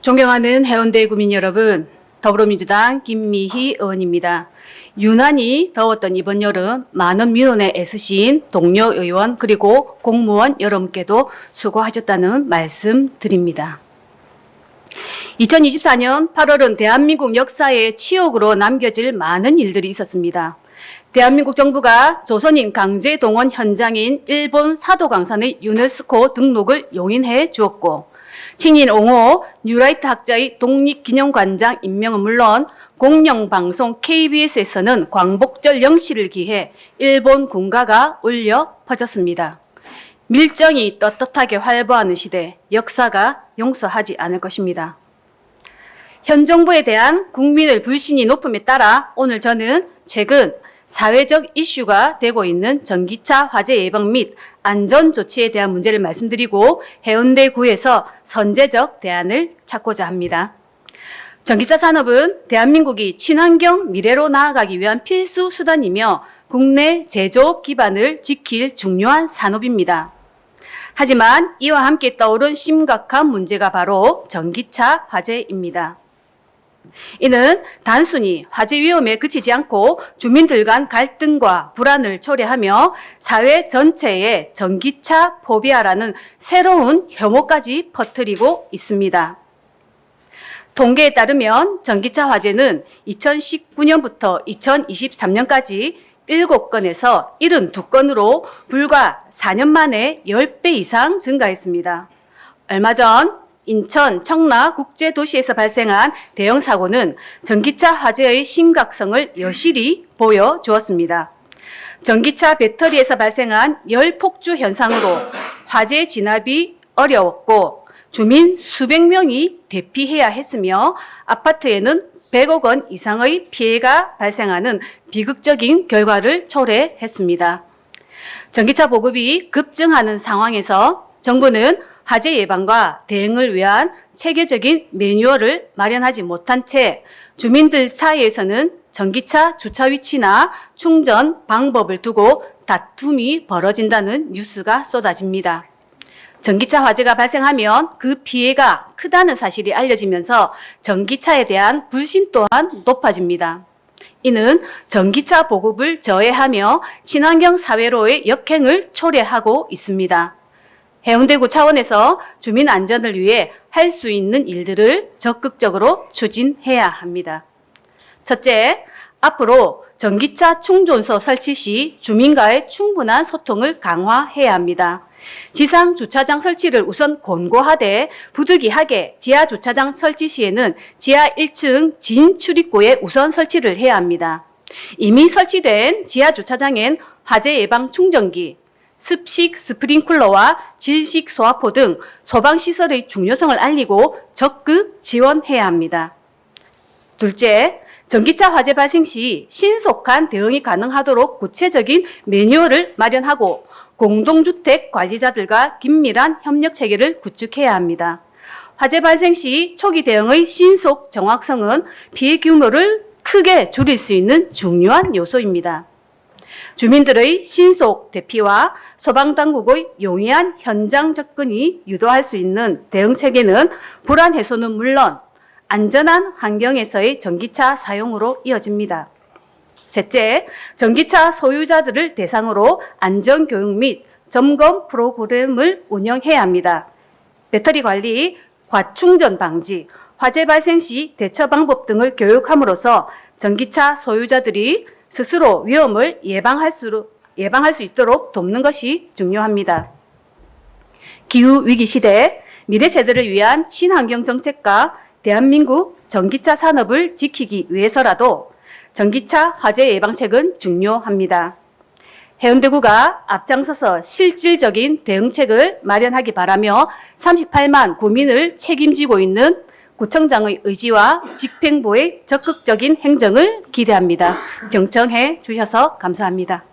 존경하는 해운대 구민 여러분, 더불어민주당 김미희 의원입니다. 유난히 더웠던 이번 여름 많은 민원에 애쓰신 동료 의원 그리고 공무원 여러분께도 수고하셨다는 말씀 드립니다. 2024년 8월은 대한민국 역사의 치욕으로 남겨질 많은 일들이 있었습니다. 대한민국 정부가 조선인 강제 동원 현장인 일본 사도강산의 유네스코 등록을 용인해 주었고, 친일 옹호 뉴라이트 학자의 독립기념관장 임명은 물론 공영방송 KBS에서는 광복절 영시를 기해 일본 군가가 울려 퍼졌습니다. 밀정이 떳떳하게 활보하는 시대, 역사가 용서하지 않을 것입니다. 현 정부에 대한 국민의 불신이 높음에 따라 오늘 저는 최근 사회적 이슈가 되고 있는 전기차 화재 예방 및 안전 조치에 대한 문제를 말씀드리고 해운대구에서 선제적 대안을 찾고자 합니다. 전기차 산업은 대한민국이 친환경 미래로 나아가기 위한 필수 수단이며 국내 제조업 기반을 지킬 중요한 산업입니다. 하지만 이와 함께 떠오른 심각한 문제가 바로 전기차 화재입니다. 이는 단순히 화재 위험에 그치지 않고 주민들 간 갈등과 불안을 초래하며 사회 전체에 전기차 포비아라는 새로운 혐오까지 퍼뜨리고 있습니다. 통계에 따르면 전기차 화재는 2019년부터 2023년까지 7건에서 72건으로 불과 4년 만에 10배 이상 증가했습니다. 얼마 전 인천 청라국제도시에서 발생한 대형 사고는 전기차 화재의 심각성을 여실히 보여주었습니다. 전기차 배터리에서 발생한 열 폭주 현상으로 화재 진압이 어려웠고 주민 수백 명이 대피해야 했으며 아파트에는 100억 원 이상의 피해가 발생하는 비극적인 결과를 초래했습니다. 전기차 보급이 급증하는 상황에서 정부는 화재 예방과 대응을 위한 체계적인 매뉴얼을 마련하지 못한 채 주민들 사이에서는 전기차 주차 위치나 충전 방법을 두고 다툼이 벌어진다는 뉴스가 쏟아집니다. 전기차 화재가 발생하면 그 피해가 크다는 사실이 알려지면서 전기차에 대한 불신 또한 높아집니다. 이는 전기차 보급을 저해하며 친환경 사회로의 역행을 초래하고 있습니다. 해운대구 차원에서 주민 안전을 위해 할 수 있는 일들을 적극적으로 추진해야 합니다. 첫째, 앞으로 전기차 충전소 설치 시 주민과의 충분한 소통을 강화해야 합니다. 지상 주차장 설치를 우선 권고하되 부득이하게 지하 주차장 설치 시에는 지하 1층 진출입구에 우선 설치를 해야 합니다. 이미 설치된 지하 주차장엔 화재 예방 충전기, 습식 스프링클러와 질식 소화포 등 소방시설의 중요성을 알리고 적극 지원해야 합니다. 둘째, 전기차 화재 발생 시 신속한 대응이 가능하도록 구체적인 매뉴얼을 마련하고 공동주택 관리자들과 긴밀한 협력 체계를 구축해야 합니다. 화재 발생 시 초기 대응의 신속 정확성은 피해 규모를 크게 줄일 수 있는 중요한 요소입니다. 주민들의 신속 대피와 소방당국의 용이한 현장 접근이 유도할 수 있는 대응 체계는 불안 해소는 물론 안전한 환경에서의 전기차 사용으로 이어집니다. 셋째, 전기차 소유자들을 대상으로 안전교육 및 점검 프로그램을 운영해야 합니다. 배터리 관리, 과충전 방지, 화재 발생 시 대처 방법 등을 교육함으로써 전기차 소유자들이 스스로 위험을 예방할 수 있도록 돕는 것이 중요합니다. 기후위기 시대, 미래 세대를 위한 친환경 정책과 대한민국 전기차 산업을 지키기 위해서라도 전기차 화재 예방책은 중요합니다. 해운대구가 앞장서서 실질적인 대응책을 마련하기 바라며 38만 구민을 책임지고 있는 구청장의 의지와 집행부의 적극적인 행정을 기대합니다. 경청해 주셔서 감사합니다.